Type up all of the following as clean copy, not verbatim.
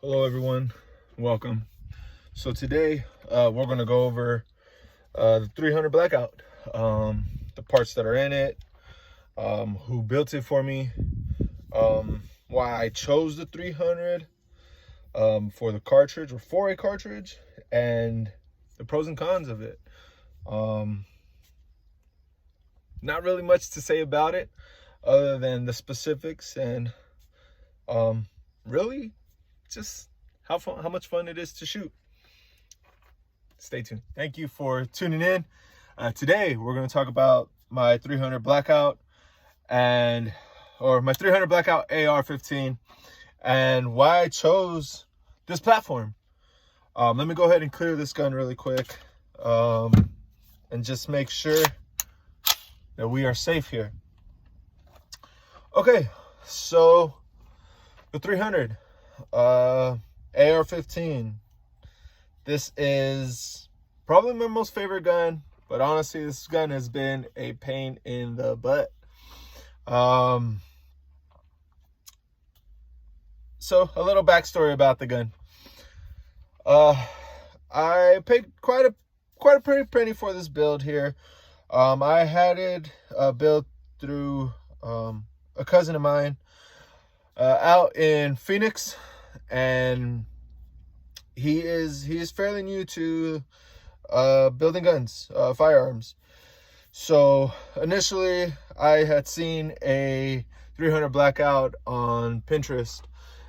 Hello everyone, welcome. So today we're going to go over the 300 Blackout, the parts that are in it, who built it for me, why I chose the 300 for the cartridge or for a cartridge, and the pros and cons of it. Not really much to say about it other than the specifics and really just how much fun it is to shoot. Stay tuned. Thank you for tuning in. Today we're going to talk about my 300 Blackout or my 300 Blackout AR-15 and why I chose this platform. Let me go ahead and clear this gun really quick and just make sure that we are safe here. Okay, so the 300 AR-15. This is probably my most favorite gun, but honestly, this gun has been a pain in the butt. So a little backstory about the gun. I paid quite a pretty penny for this build here. I had it built through a cousin of mine out in Phoenix, and he is fairly new to building guns, firearms. So initially I had seen a 300 Blackout on Pinterest.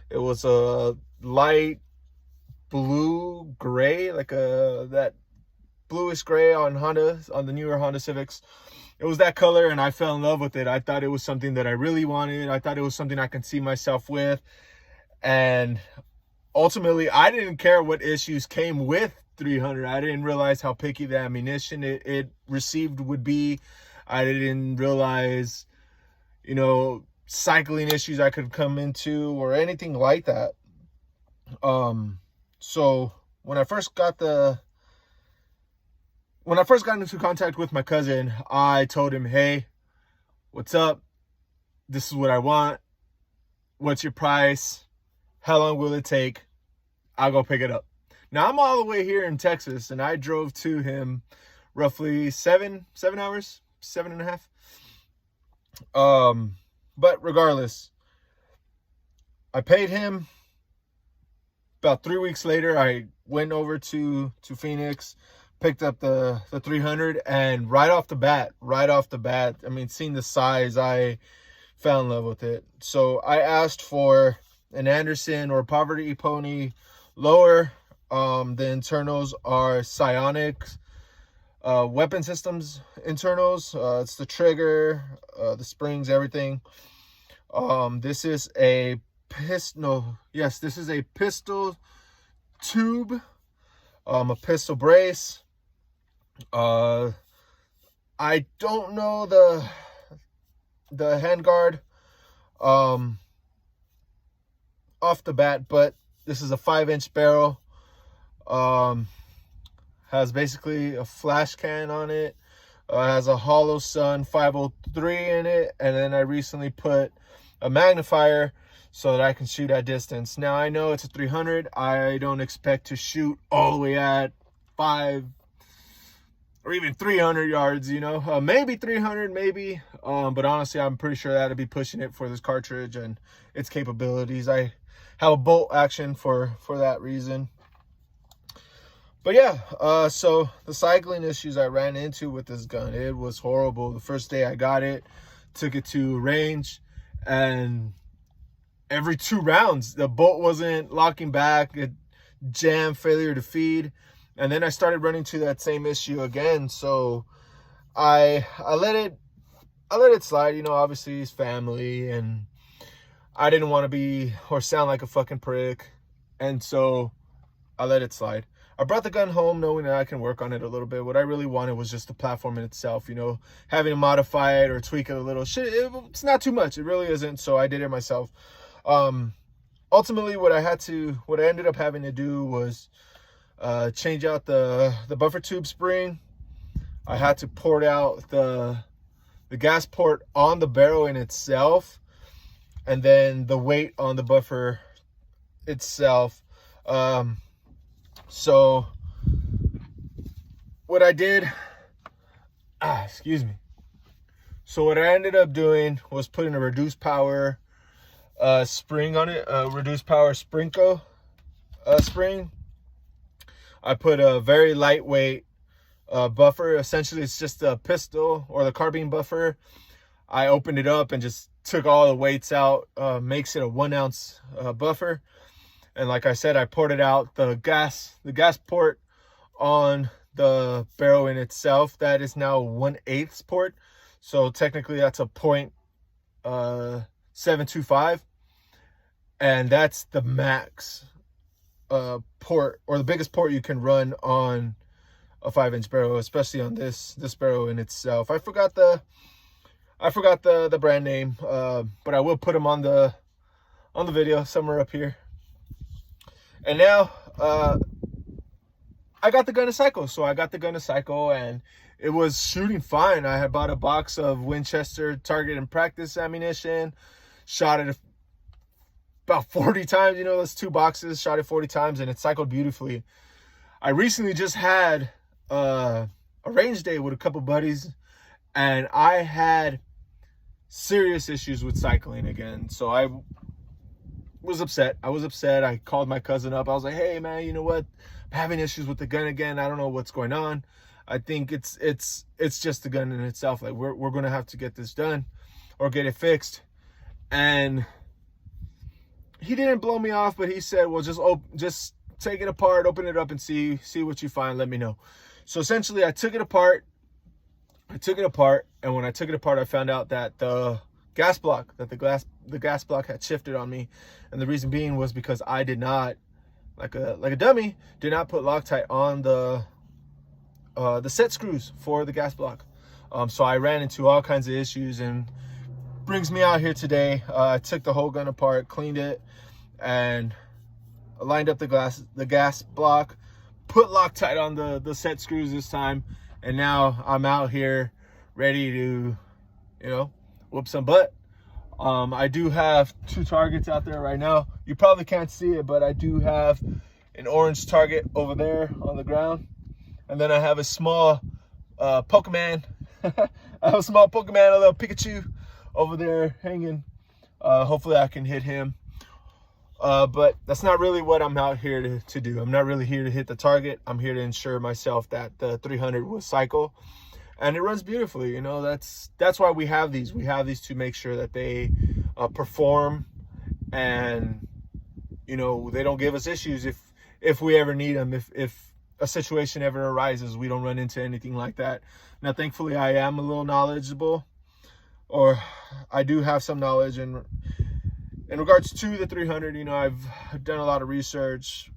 It was a light blue gray, like that bluish gray on the newer Honda Civics. It was that color, and I fell in love with it. I thought it was something that I really wanted. I thought it was something I could see myself with. And ultimately, I didn't care what issues came with 300. I didn't realize how picky the ammunition it received would be. I didn't realize, cycling issues I could come into or anything like that. So when I first got into contact with my cousin, I told him, hey, what's up? This is what I want. What's your price? How long will it take? I'll go pick it up. Now, I'm all the way here in Texas, and I drove to him roughly 7 hours, 7.5. But regardless, I paid him. About 3 weeks later, I went over to Phoenix, picked up the 300, and right off the bat, I mean, seeing the size, I fell in love with it. So I asked for an Anderson or Poverty Pony lower. The internals are Psionics weapon systems internals. It's the trigger, the springs, everything. This is a pistol. Yes, this is a pistol tube. A pistol brace. I don't know the handguard off the bat, but this is a 5-inch barrel. Has basically a flash can on it. Has a Hollow Sun 503 in it, and then I recently put a magnifier so that I can shoot at distance. Now, I know it's a 300. I don't expect to shoot all the way at 5 or even 300 yards, maybe 300, maybe. But honestly, I'm pretty sure that'll be pushing it for this cartridge and its capabilities. I have a bolt action for that reason. But yeah, so the cycling issues I ran into with this gun, it was horrible. The first day I got it, took it to range, and every 2 rounds, the bolt wasn't locking back. It jammed, failure to feed. And then I started running to that same issue again. So I let it slide. Obviously it's family, and I didn't want to be or sound like a fucking prick. And so I let it slide. I brought the gun home knowing that I can work on it a little bit. What I really wanted was just the platform in itself, having to modify it or tweak it a little. It's not too much. It really isn't. So I did it myself. Ultimately, what I ended up having to do was change out the buffer tube spring. I had to port out the gas port on the barrel in itself, and then the weight on the buffer itself So what I did, excuse me. So what I ended up doing was putting a reduced power spring on it, reduced power Sprinko spring. I put a very lightweight buffer. Essentially, it's just a pistol or the carbine buffer. I opened it up and just took all the weights out. Makes it a 1 ounce buffer. And like I said, I ported out the gas port on the barrel in itself. That is now 1/8 port. So technically that's a .725. And that's the max port, or the biggest port you can run on a 5-inch barrel, especially on this barrel in itself. I forgot the brand name, but I will put them on the video somewhere up here. And now I got the gun to cycle. So I got the gun to cycle and it was shooting fine. I had bought a box of Winchester target and practice ammunition, shot it about 40 times, those 2 boxes, shot it 40 times, and it cycled beautifully. I recently just had a range day with a couple buddies, and I had serious issues with cycling again. So I was upset. I called my cousin up. I was like, hey man, you know what? I'm having issues with the gun again. I don't know what's going on. I think it's just the gun in itself. Like we're gonna have to get this done or get it fixed. And he didn't blow me off, but he said, well, just take it apart, open it up and see what you find, let me know. So essentially I took it apart, and when I took it apart, I found out that the gas block had shifted on me. And the reason being was because I did not, like a dummy, did not put Loctite on the set screws for the gas block. So I ran into all kinds of issues, and brings me out here today. I took the whole gun apart, cleaned it, and lined up the gas block, put Loctite on the set screws this time, and now I'm out here ready to, whoop some butt. I do have 2 targets out there right now. You probably can't see it, but I do have an orange target over there on the ground, and then I have a small Pokemon. I have a small Pokemon, a little Pikachu over there hanging. Hopefully I can hit him. But that's not really what I'm out here to do. I'm not really here to hit the target. I'm here to ensure myself that the 300 will cycle, and it runs beautifully. That's why we have these. We have these to make sure that they perform, and they don't give us issues if we ever need them. If a situation ever arises, we don't run into anything like that. Now, thankfully, I am a little knowledgeable, or I do have some knowledge in regards to the 300. I've done a lot of research,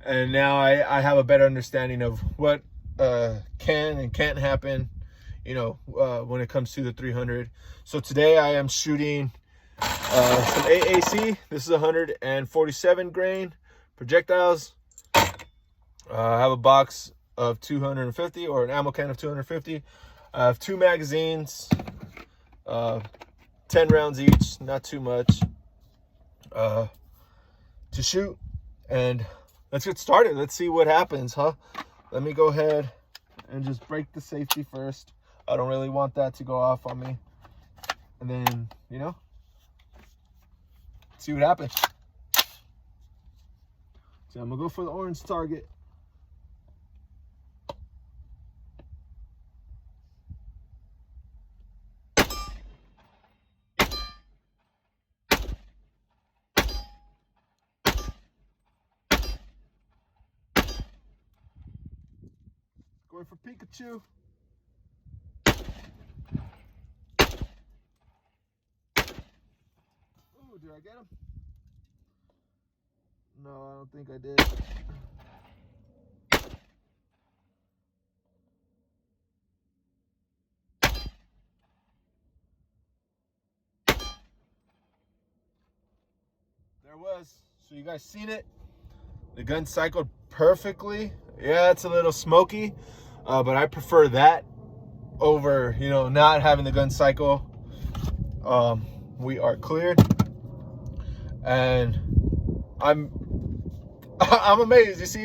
and now I have a better understanding of what can and can't happen, when it comes to the 300. So today I am shooting some AAC. This is 147 grain projectiles. I have a box of 250, or an ammo can of 250. I have 2 magazines, 10 rounds each, not too much to shoot. And let's get started. Let's see what happens, huh? Let me go ahead and just break the safety first. I don't really want that to go off on me. And then, see what happens. So I'm gonna go for the orange target. Going for Pikachu. Ooh, did I get him? No, I don't think I did. There it was. So you guys seen it? The gun cycled perfectly. Yeah, it's a little smoky, but I prefer that over, not having the gun cycle. We are cleared. and I'm amazed. You see,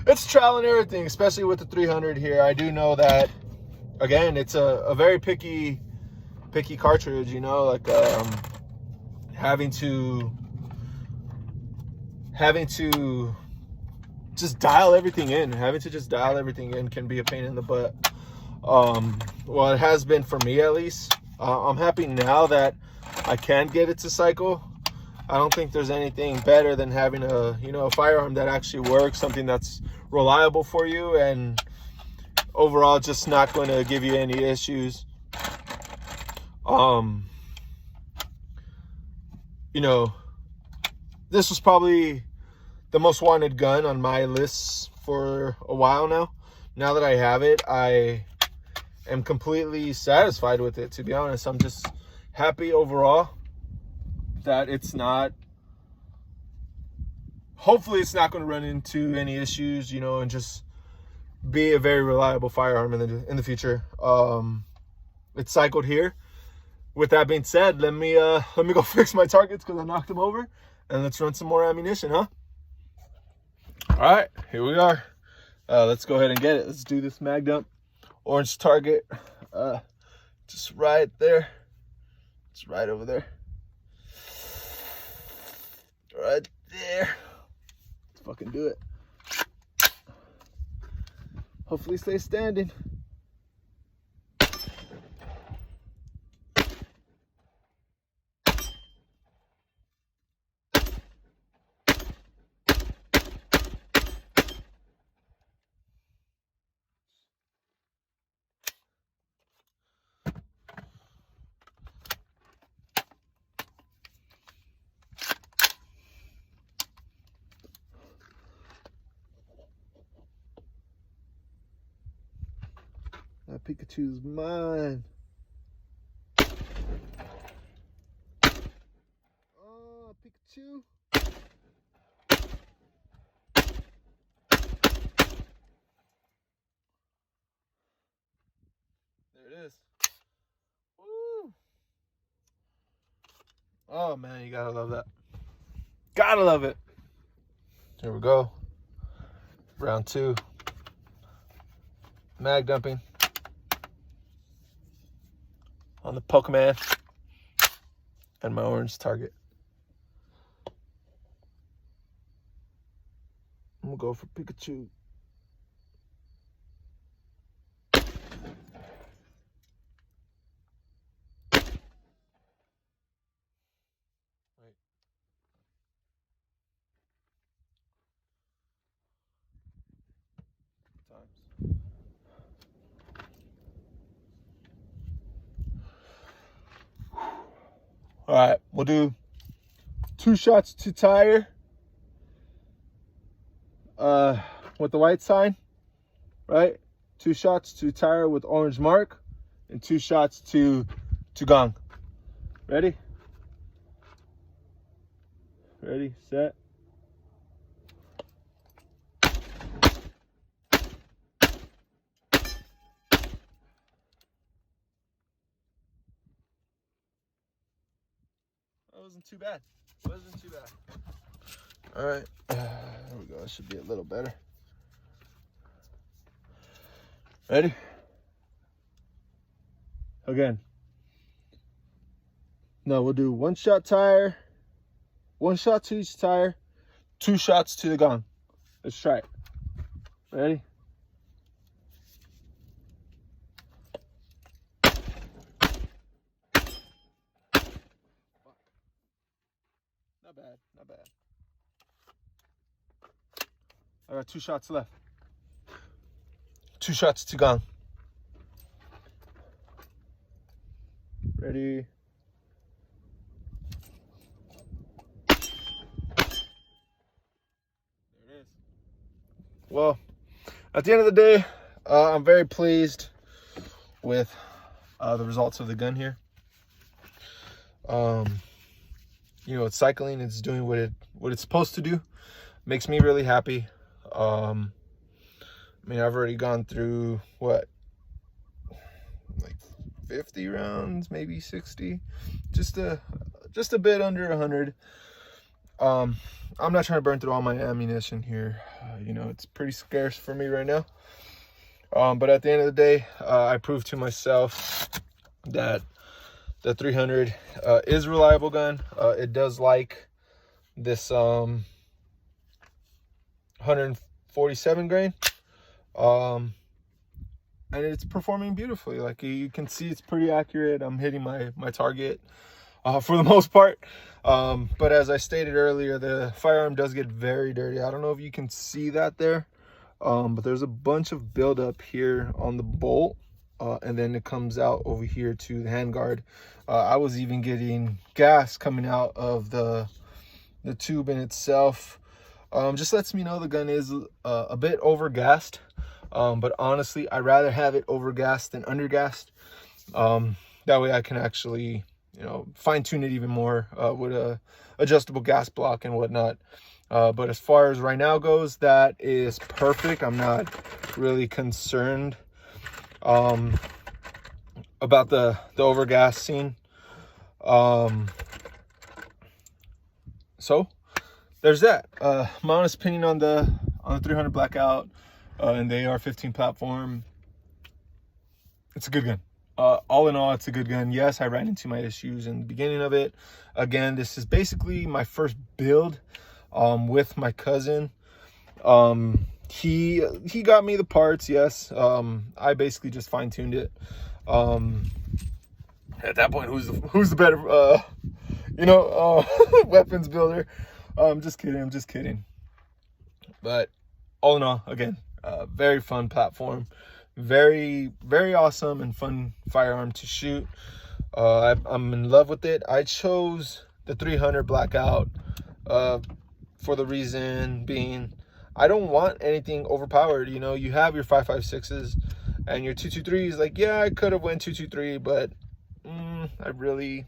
it's trial and everything, especially with the 300 here. I do know that, again, it's a very picky cartridge, you know, like having to just dial everything in. Having to just dial everything in can be a pain in the butt. Well, it has been for me, at least. I'm happy now that I can get it to cycle. I don't think there's anything better than having a firearm that actually works, something that's reliable for you, and overall just not going to give you any issues. You know, this was probably the most wanted gun on my list for a while now. Now that I have it, I am completely satisfied with it, to be honest. I'm just happy overall that hopefully it's not going to run into any issues, you know, and just be a very reliable firearm in the future. It's cycled here. With that being said, let me go fix my targets because I knocked them over, and let's run some more ammunition, huh? All right, here we are. Let's go ahead and get it. Let's do this mag dump. Orange target, just right there. It's right over there. Right there. Let's fucking do it. Hopefully stay standing. That Pikachu's mine. Oh, Pikachu. There it is. Woo. Oh man, you gotta love that. Gotta love it. Here we go. Round 2. Mag dumping on the Pokemon and my orange target. I'm gonna go for Pikachu. Wait. Times. All right, we'll do 2 shots to tire with the white sign, right? 2 shots to tire with orange mark, and 2 shots to gong. Ready? Ready, set. That wasn't too bad. Wasn't too bad. All right, there we go. It should be a little better. Ready? Again. No, we'll do 1 shot tire, 1 shot to each tire, 2 shots to the gong. Let's try it. Ready? Not bad, not bad. I got 2 shots left. 2 shots to gong. Ready? There it is. Well, at the end of the day, I'm very pleased with the results of the gun here. You know, it's cycling. It's doing what it's supposed to do. Makes me really happy. I mean, I've already gone through what, like 50 rounds, maybe 60, just a bit under 100. I'm not trying to burn through all my ammunition here. You know, it's pretty scarce for me right now. But at the end of the day, I proved to myself that the 300 is a reliable gun. It does like this 147 grain. And it's performing beautifully. Like you can see, it's pretty accurate. I'm hitting my target for the most part. But as I stated earlier, the firearm does get very dirty. I don't know if you can see that there, but there's a bunch of buildup here on the bolt, and then it comes out over here to the handguard. I was even getting gas coming out of the tube in itself. Just lets me know the gun is a bit overgassed. But honestly, I'd rather have it overgassed than undergassed. That way I can actually, you know, fine tune it even more with a adjustable gas block and whatnot. But as far as right now goes, that is perfect. I'm not really concerned about the overgas scene. So there's that. My honest opinion on the 300 Blackout and the AR-15 platform, it's a good gun. All in all, it's a good gun. Yes, I ran into my issues in the beginning of it. Again, this is basically my first build with my cousin. He got me the parts, yes. I basically just fine-tuned it. At that point, who's the better weapons builder? I'm just kidding. But all in all, again, very fun platform, very awesome and fun firearm to shoot. I'm in love with it. I chose the 300 Blackout for the reason being, I don't want anything overpowered. You know, you have your 5.56s and your 223s. Like, yeah, I could have went 223, but I really,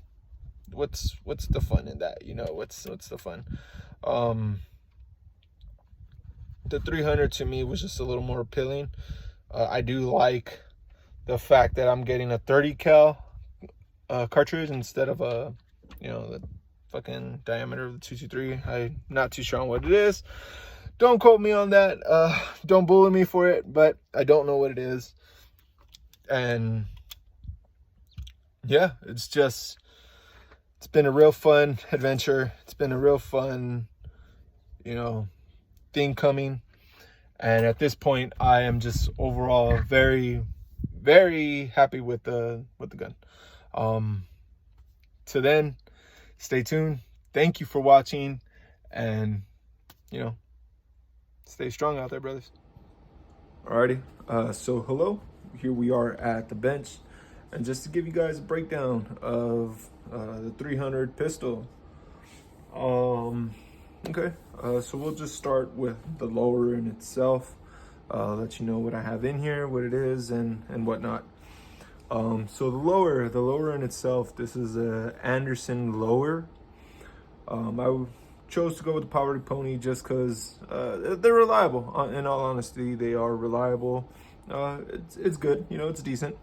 what's the fun in that? You know, what's the fun? The 300 to me was just a little more appealing. I do like the fact that I'm getting a 30 cal cartridge instead of a, you know, the fucking diameter of the 223. I'm not too sure on what it is. Don't quote me on that. Don't bully me for it, but I don't know what it is. And yeah, it's been a real fun adventure. It's been a real fun, you know, thing coming. And at this point, I am just overall very happy with the gun. Till then, stay tuned. Thank you for watching, and you know, stay strong out there, brothers. Alrighty, so hello, here we are at the bench, and just to give you guys a breakdown of the 300 pistol. Okay, so we'll just start with the lower in itself, let you know what I have in here, what it is, and whatnot. So the lower in itself, this is a Anderson lower. I chose to go with the Powered Pony just because they're reliable. In all honesty, they are reliable. It's good, you know, it's decent.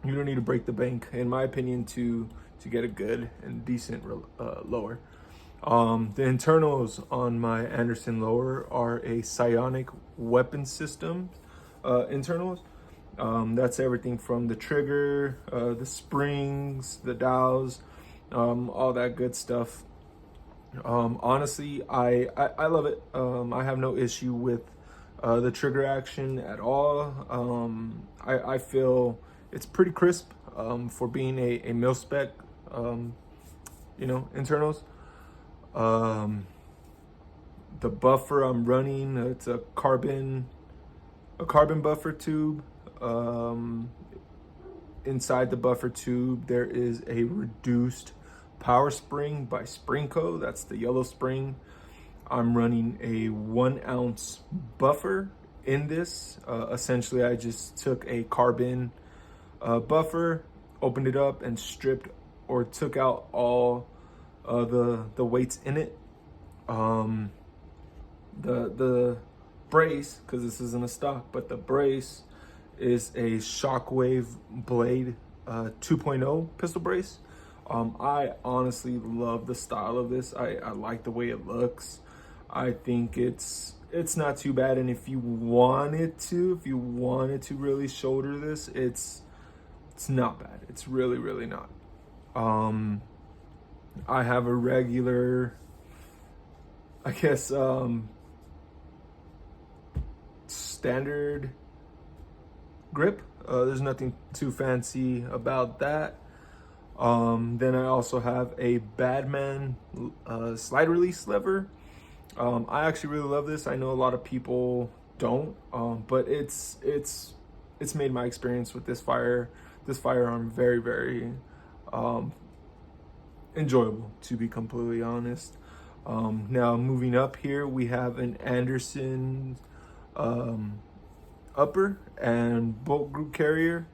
You don't need to break the bank, in my opinion, to get a good and decent lower. The internals on my Anderson lower are a psionic weapon system internals. That's everything from the trigger, the springs, the dowels, all that good stuff. Honestly, I love it. I have no issue with the trigger action at all. I feel it's pretty crisp for being a mil-spec, you know, internals. The buffer I'm running, it's a carbon buffer tube. Inside the buffer tube, there is a reduced power spring by Springco. That's the yellow spring. I'm running a 1 ounce buffer in this. Essentially, I just took a carbon buffer, opened it up, and stripped or took out all the weights in it. The brace, because this isn't a stock, but the brace is a Shockwave Blade 2.0 pistol brace. I honestly love the style of this. I like the way it looks. I think it's not too bad, and if you wanted to really shoulder this, it's not bad. It's really, really not. I have a regular, I guess, standard grip. There's nothing too fancy about that. Then I also have a Badman slide release lever. I actually really love this. I know a lot of people don't, but it's made my experience with this firearm very, very enjoyable, to be completely honest. Now moving up here, we have an Anderson upper and bolt group carrier.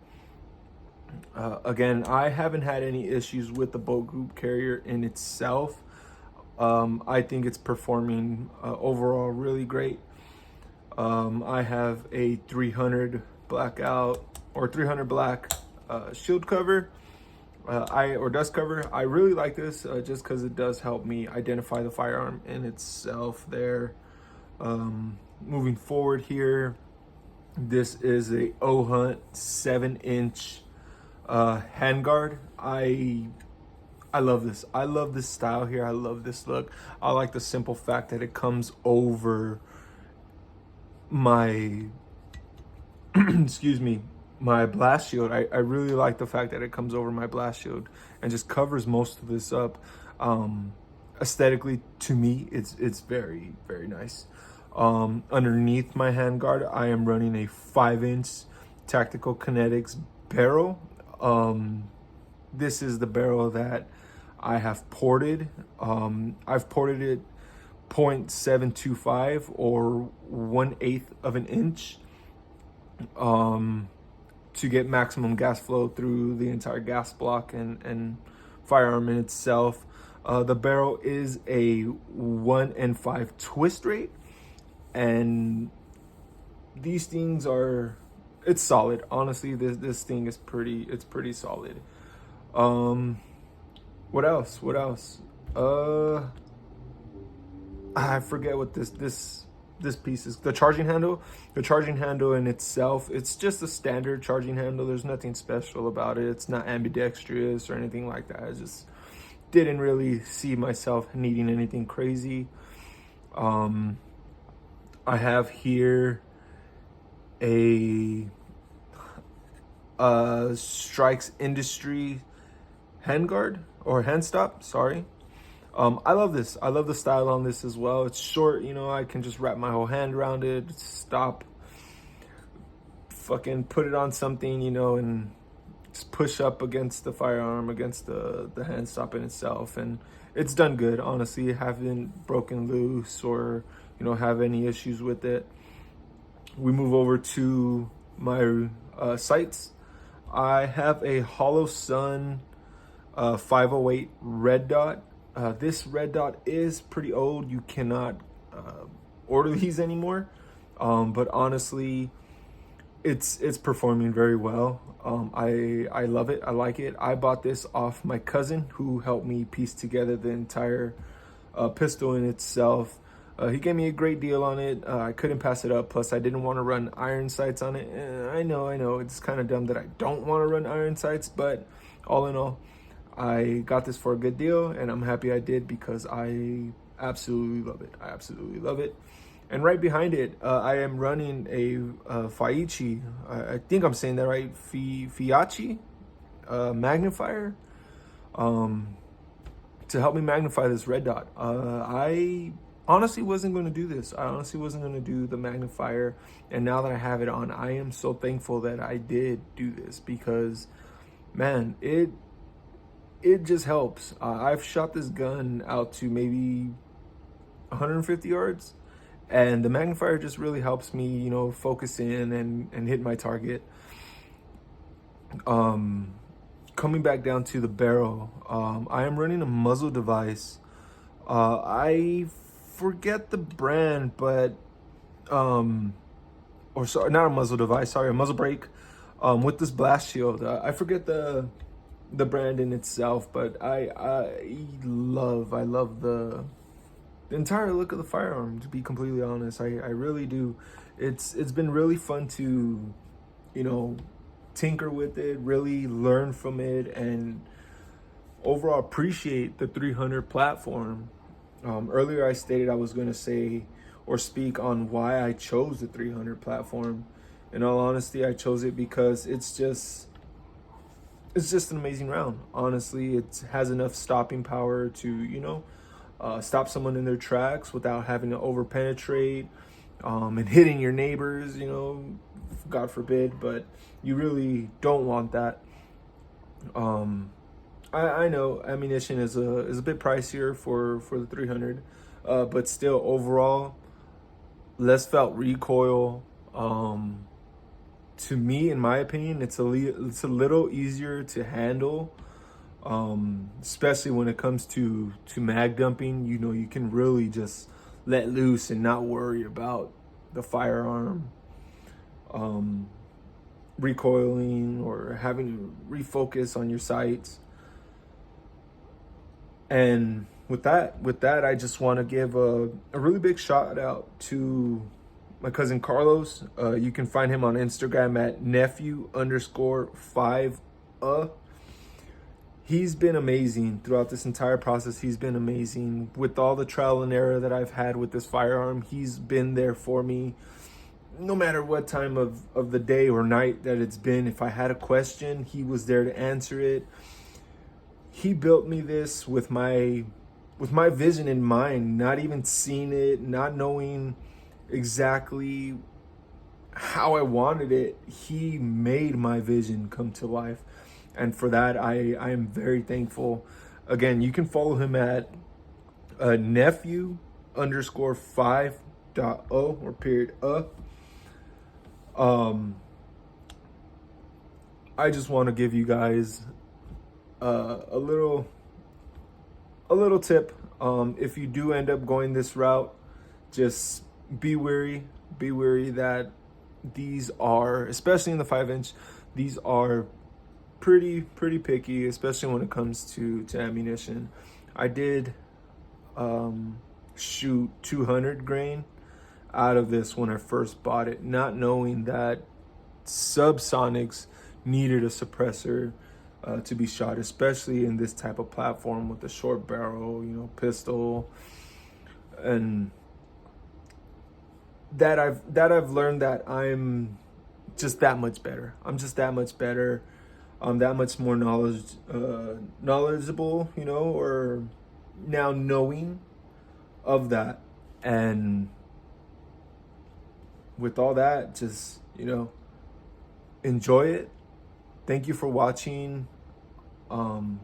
Again, I haven't had any issues with the bolt group carrier in itself. I think it's performing overall really great. I have a 300 blackout or 300 black shield cover, or dust cover. I really like this just because it does help me identify the firearm in itself there. Moving forward here, this is a OHunt 7-inch handguard. I love this. I love this style here. I love this look. I like the simple fact that it comes over my excuse me, my blast shield. I really like the fact that it comes over my blast shield and just covers most of this up. Aesthetically, to me, it's very, very nice. Underneath my handguard, I am running a 5-inch Tactical Kinetics barrel. This is the barrel that I have ported. I've ported it 0.725 or 1/8 of an inch to get maximum gas flow through the entire gas block and firearm in itself. The barrel is a 1-in-5 twist rate, and these things are, it's solid. Honestly, this thing is pretty solid. What else? I forget what this piece is. The charging handle in itself, it's just a standard charging handle. There's nothing special about it. It's not ambidextrous or anything like that. I just didn't really see myself needing anything crazy. I have here a Strikes Industry handguard or handstop, sorry. I love this. I love the style on this as well. It's short, you know, I can just wrap my whole hand around it, stop, fucking put it on something, you know, and just push up against the firearm, against the handstop in itself. And it's done good, honestly. I haven't broken loose or, you know, have any issues with it. We move over to my sights. I have a Holosun 508 red dot. This red dot is pretty old. You cannot order these anymore, but honestly, it's performing very well. I love it. I like it. I bought this off my cousin, who helped me piece together the entire pistol in itself. He gave me a great deal on it. I couldn't pass it up. Plus, I didn't want to run iron sights on it. I know. It's kind of dumb that I don't want to run iron sights, but all in all, I got this for a good deal, and I'm happy I did because I absolutely love it. I absolutely love it. And right behind it, I am running a Faichi. I think I'm saying that right. Fiachi magnifier to help me magnify this red dot. I honestly wasn't going to do this. I honestly wasn't going to do the magnifier, and now that I have it on, I am so thankful that I did do this because, man, it just helps. I've shot this gun out to maybe 150 yards, and the magnifier just really helps me, you know, focus in and hit my target. Coming back down to the barrel, I am running a muzzle device. I forget the brand, but or sorry, not a muzzle device, sorry, a muzzle brake with this blast shield. I forget the the brand in itself, but I love the entire look of the firearm, to be completely honest. I really do. It's been really fun to, you know, tinker with it, really learn from it, and overall appreciate the 300 platform. Earlier I stated I was going to say or speak on why I chose the 300 platform. In all honesty, I chose it because it's just an amazing round. Honestly, it has enough stopping power to, you know, stop someone in their tracks without having to over penetrate, and hitting your neighbors, you know, God forbid, but you really don't want that. I know ammunition is a bit pricier for the 300, but still overall less felt recoil. To me, in my opinion, it's a little easier to handle, especially when it comes to mag dumping. You know, you can really just let loose and not worry about the firearm recoiling or having to refocus on your sights. And with that, I just want to give a really big shout out to my cousin Carlos. You can find him on Instagram at nephew_5. He's been amazing throughout this entire process. He's been amazing with all the trial and error that I've had with this firearm. He's been there for me no matter what time of the day or night that it's been. If I had a question, he was there to answer it. He built me this with my vision in mind, not even seeing it, not knowing exactly how I wanted it. He made my vision come to life. And for that, I am very thankful. Again, you can follow him at nephew_5.0 or period. I just want to give you guys a little tip. If you do end up going this route, just be wary that these are, especially in the 5-inch, these are pretty picky, especially when it comes to ammunition. I did shoot 200 grain out of this when I first bought it, not knowing that subsonics needed a suppressor to be shot, especially in this type of platform with the short barrel, you know, pistol. And that I've learned that I'm just that much better. I'm just that much better. I'm that much more knowledgeable, you know, or now knowing of that. And with all that, just, you know, enjoy it. Thank you for watching my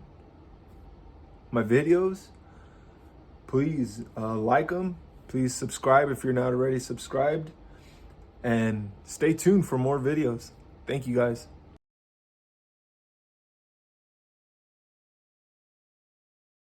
videos. Please like them. Please subscribe if you're not already subscribed. And stay tuned for more videos. Thank you, guys.